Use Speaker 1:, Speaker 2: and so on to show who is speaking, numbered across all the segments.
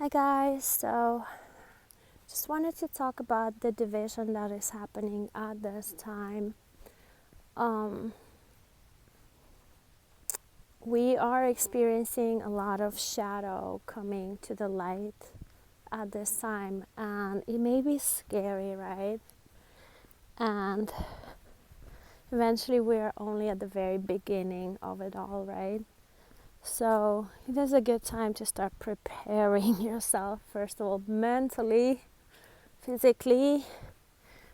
Speaker 1: Hi guys, so just wanted to talk about the division that is happening at this time. We are experiencing a lot of shadow coming to the light at this time, and it may be scary, right? And eventually we're only at the very beginning of it all, right? So it is a good time to start preparing yourself, first of all, mentally, physically,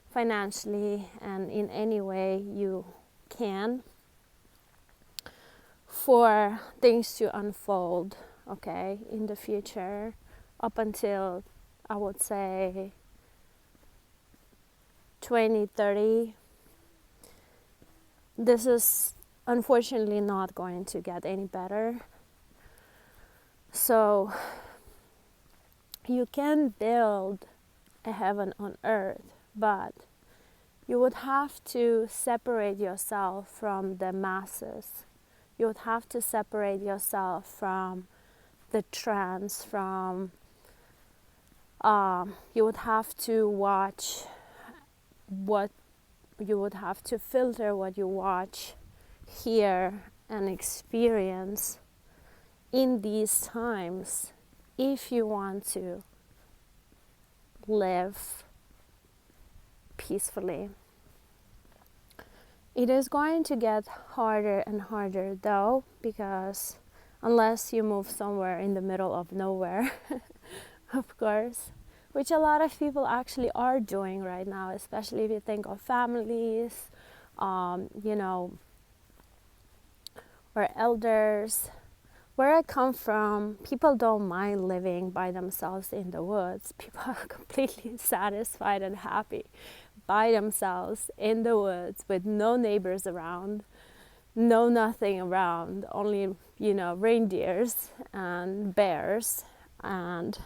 Speaker 1: financially, and in any way you can for things to unfold, okay, in the future, up until I would say 2030. This is unfortunately not going to get any better. So you can build a heaven on earth, but you would have to separate yourself from the masses. You would have to separate yourself from the trends, you would have to watch what you would have to filter what you watch, hear, and experience in these times if you want to live peacefully. It is going to get harder and harder though, because unless you move somewhere in the middle of nowhere, of course, which a lot of people actually are doing right now, especially if you think of families, or elders. Where I come from, people don't mind living by themselves in the woods. People are completely satisfied and happy by themselves in the woods with no neighbors around, no nothing around, only, reindeers and bears, and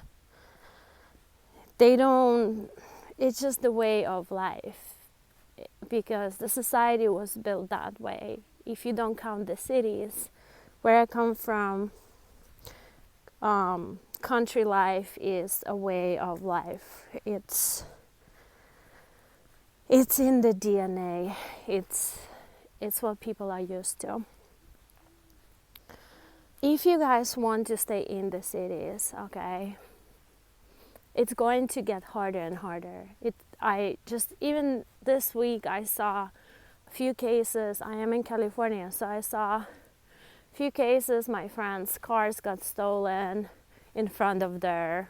Speaker 1: it's just the way of life, because the society was built that way. If you don't count the cities, where I come from, country life is a way of life. It's in the DNA. It's what people are used to. If you guys want to stay in the cities, okay, it's going to get harder and harder. Even this week I saw a few cases. I am in California, so I saw a few cases. My friends' cars got stolen in front of their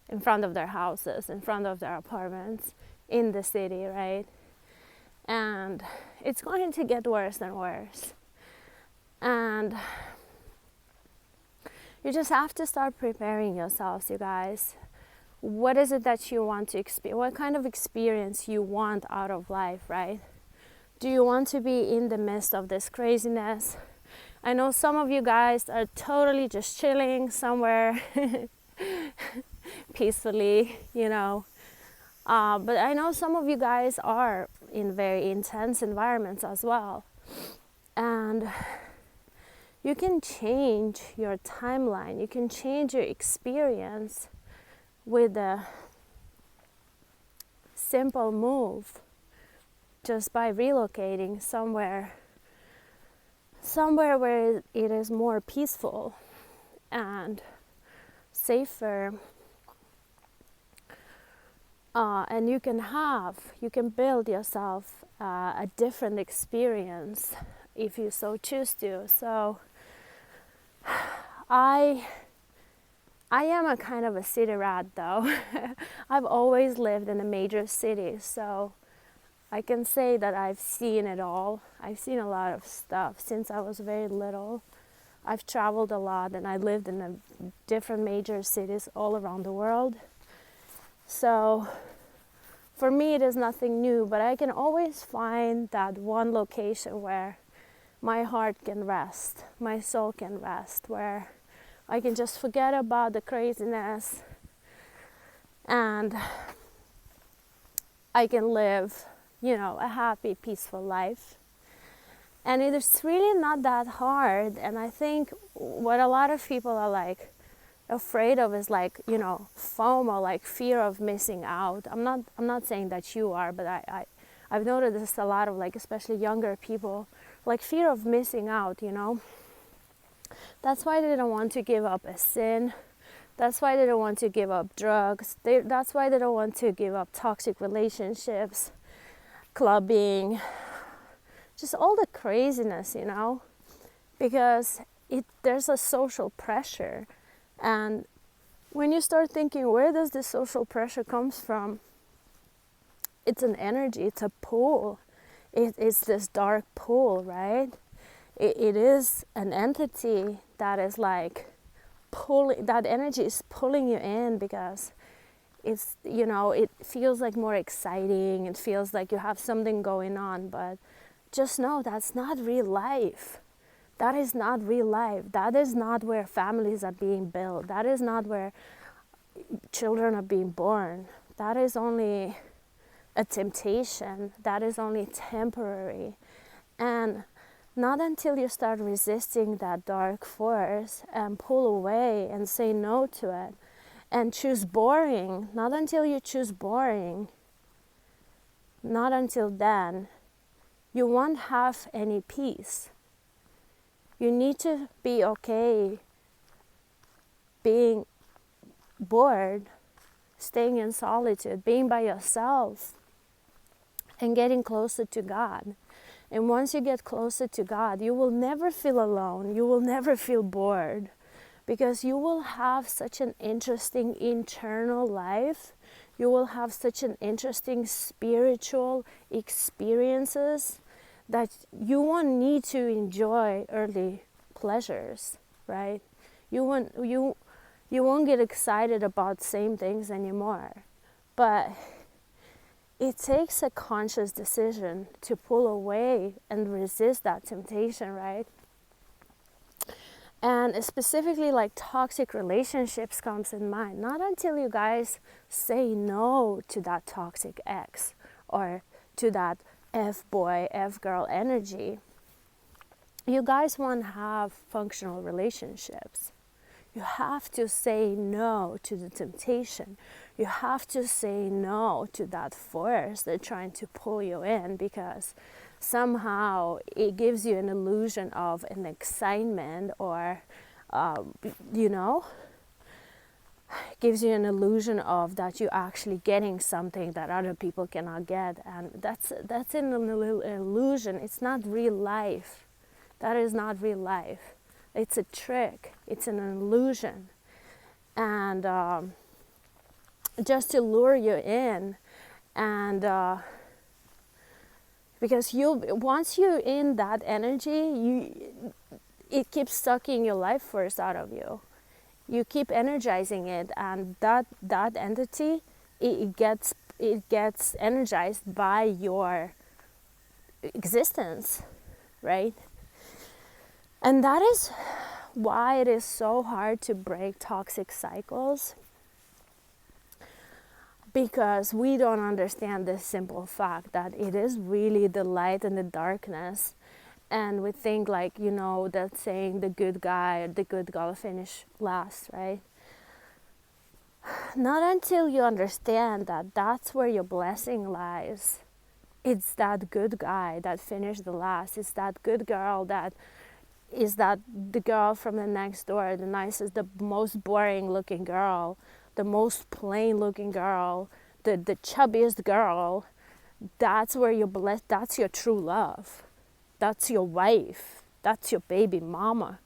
Speaker 1: houses, in front of their apartments in the city, right? And it's going to get worse and worse. And you just have to start preparing yourselves, you guys. What is it that you want to experience? What kind of experience you want out of life, right? Do you want to be in the midst of this craziness? I know some of you guys are totally just chilling somewhere peacefully, but I know some of you guys are in very intense environments as well. And you can change your timeline. You can change your experience with a simple move, just by relocating somewhere where it is more peaceful and safer, and you can build yourself a different experience if you so choose to. So I am a kind of a city rat though. I've always lived in a major city, so I can say that I've seen it all. I've seen a lot of stuff since I was very little. I've traveled a lot, and I lived in different major cities all around the world. So for me it is nothing new, but I can always find that one location where my heart can rest, my soul can rest, where I can just forget about the craziness and I can live, a happy, peaceful life. And it is really not that hard. And I think what a lot of people are like afraid of is like, FOMO, like fear of missing out. I'm not saying that you are, but I've noticed this a lot of, like, especially younger people, like fear of missing out, That's why they don't want to give up a sin. That's why they don't want to give up drugs. That's why they don't want to give up toxic relationships, clubbing, just all the craziness, because there's a social pressure. And when you start thinking, where does this social pressure comes from? It's an energy, it's a pull. It's this dark pull, right? It is an entity that is like pulling, that energy is pulling you in because it's, it feels like more exciting. It feels like you have something going on, but just know that's not real life. That is not real life. That is not where families are being built. That is not where children are being born. That is only a temptation. That is only temporary. And not until you start resisting that dark force and pull away and say no to it and choose boring, not until you choose boring, not until then, you won't have any peace. You need to be okay being bored, staying in solitude, being by yourself, and getting closer to God. And once you get closer to God, you will never feel alone. You will never feel bored, because you will have such an interesting internal life. You will have such an interesting spiritual experiences that you won't need to enjoy earthly pleasures, right? You won't get excited about same things anymore. But it takes a conscious decision to pull away and resist that temptation, right? And specifically, like, toxic relationships comes in mind. Not until you guys say no to that toxic ex or to that F-boy, F-girl energy, you guys won't have functional relationships. You have to say no to the temptation. You have to say no to that force that's trying to pull you in, because somehow it gives you an illusion of an excitement, or, gives you an illusion of that you're actually getting something that other people cannot get. And that's an illusion. It's not real life. That is not real life. It's a trick. It's an illusion. And just to lure you in. And because once you're in that energy, it keeps sucking your life force out of you. You keep energizing it, and that entity, it gets energized by your existence, right? And that is why it is so hard to break toxic cycles, because we don't understand this simple fact that it is really the light and the darkness. And we think, like, that saying, the good guy or the good girl finish last, right? Not until you understand that that's where your blessing lies. It's that good guy that finished the last. It's that good girl that is that the girl from the next door, the nicest, the most boring looking girl, the most plain looking girl, the chubbiest girl. That's where you're blessed. That's your true love. That's your wife. That's your baby mama.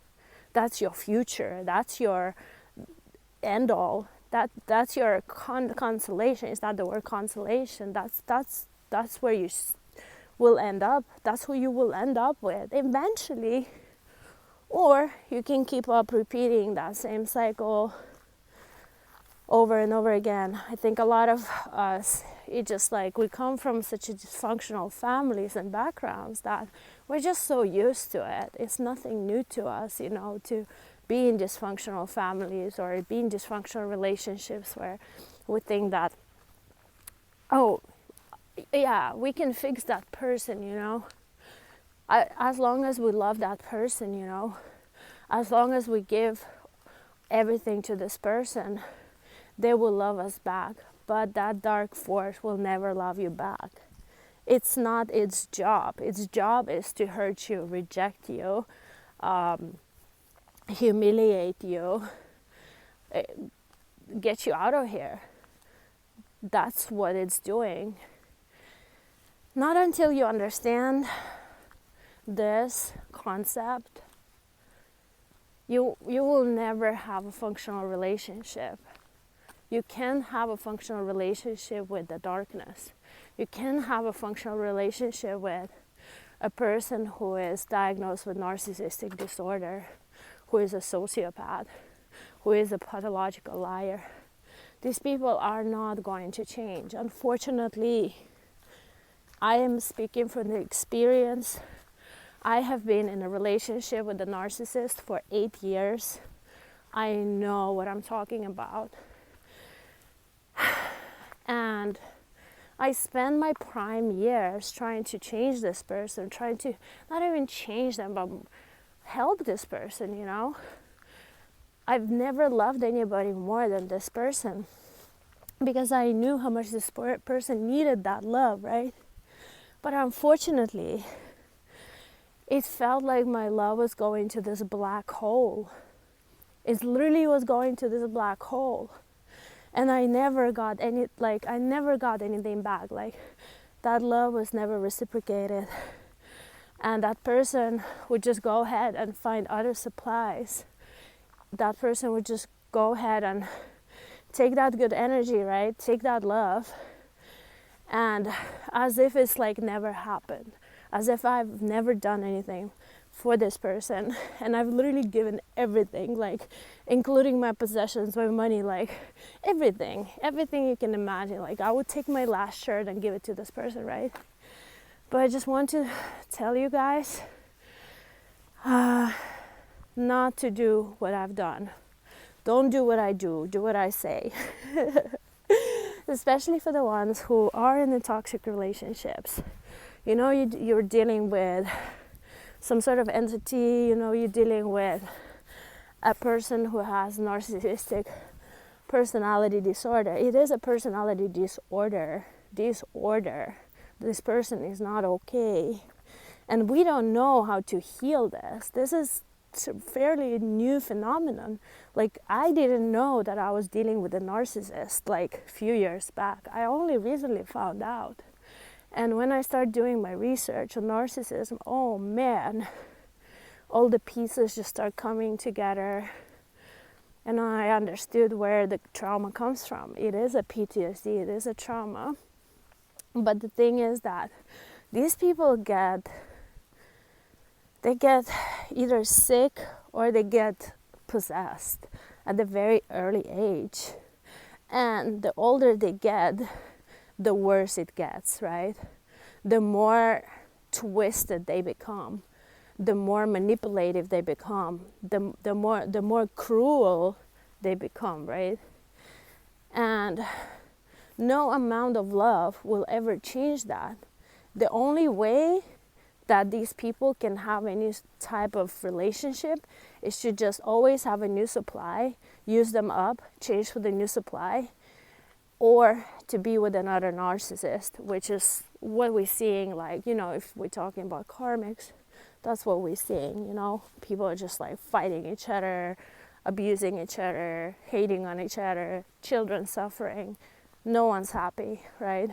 Speaker 1: That's your future. That's your end all. That's your consolation. Is that the word consolation? That's where you will end up. That's who you will end up with eventually. Or you can keep up repeating that same cycle over and over again. I think a lot of us, it just like we come from such a dysfunctional families and backgrounds that we're just so used to it. It's nothing new to us, to be in dysfunctional families or be in dysfunctional relationships where we think that, oh, yeah, we can fix that person, as long as we love that person, as long as we give everything to this person, they will love us back. But that dark force will never love you back. It's not its job. Its job is to hurt you, reject you, humiliate you, get you out of here. That's what it's doing. Not until you understand this concept, you will never have a functional relationship. You can't have a functional relationship with the darkness. You can't have a functional relationship with a person who is diagnosed with narcissistic disorder, who is a sociopath, who is a pathological liar. These people are not going to change. Unfortunately, I am speaking from the experience. I have been in a relationship with a narcissist for 8 years. I know what I'm talking about. And I spent my prime years trying to change this person, trying to not even change them, but help this person, you know. I've never loved anybody more than this person because I knew how much this person needed that love, right? But unfortunately, it felt like my love was going to this black hole. It literally was going to this black hole. And I never got anything back. Like, that love was never reciprocated. And that person would just go ahead and find other supplies. That person would just go ahead and take that good energy, right? Take that love. And as if it's like never happened. As if I've never done anything for this person. And I've literally given everything, like including my possessions, my money, like everything you can imagine. Like, I would take my last shirt and give it to this person, right? But I just want to tell you guys not to do what I've done. Don't do what I do what I say. Especially for the ones who are in the toxic relationships. You know, you're dealing with some sort of entity, you know, you're dealing with a person who has narcissistic personality disorder. It is a personality disorder. This person is not okay. And we don't know how to heal this. This is a fairly new phenomenon. Like, I didn't know that I was dealing with a narcissist like a few years back. I only recently found out. And when I started doing my research on narcissism, oh man, all the pieces just start coming together. And I understood where the trauma comes from. It is a PTSD, it is a trauma. But the thing is that these people get either sick or they get possessed at a very early age. And the older they get, the worse it gets, right? The more twisted they become, the more manipulative they become, the more cruel they become, right? And no amount of love will ever change that. The only way that these people can have any type of relationship is to just always have a new supply, use them up, change for the new supply, or to be with another narcissist, which is what we're seeing. Like, you know, if we're talking about karmics, that's what we're seeing, you know. People are just like fighting each other, abusing each other, hating on each other, children suffering. No one's happy, right?